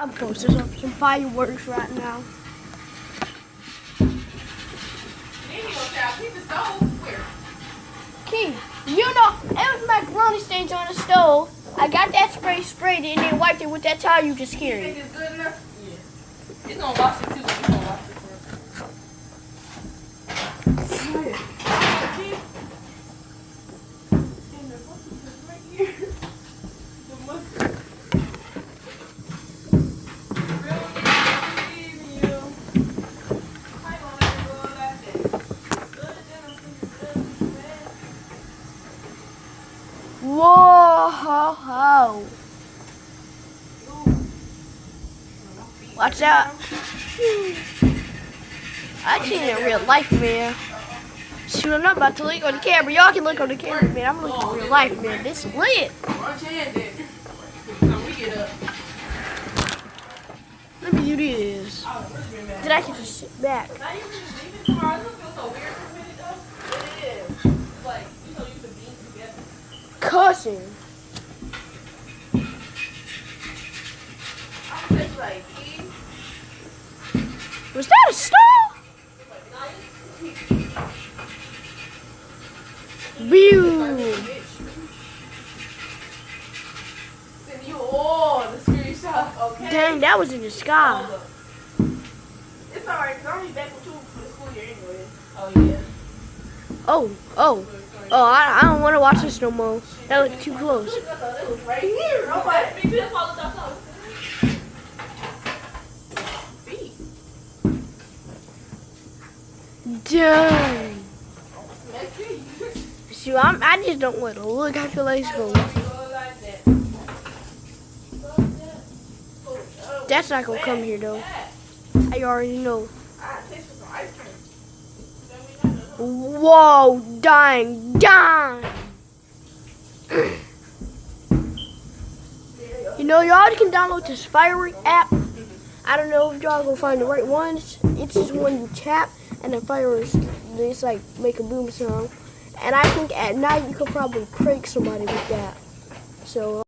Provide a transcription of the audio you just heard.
I'm posting some fireworks right now. Key, you know, it was macaroni stains on the stove. I got that spray sprayed and then wiped it with that towel you just carried. You think it's good enough? Yeah. It's gonna wash it too. It's gonna wash it first. Whoa, ho, ho. Watch out. I seen it in real life, man. Shoot, I'm not about to look on the camera. Y'all can look on the camera, man. I'm looking in real life, man. This is lit. Let me do this. Then I can just sit back. Cussing. Was that a stove? Boom. Dang, that was in the sky. It's alright, because I'm back with you for the school year anyway. Oh, yeah. Oh, I don't want to watch this no more. That looked too close. Right here. Dang. See, I just don't want to look. I feel like it's going. That's not gonna come here though. I already know. Whoa, dang. You know, y'all can download this firework app. I don't know if y'all gonna find the right ones. It's just one you tap and the fireworks, it's like make a boom sound. And I think at night you could probably prank somebody with that. So.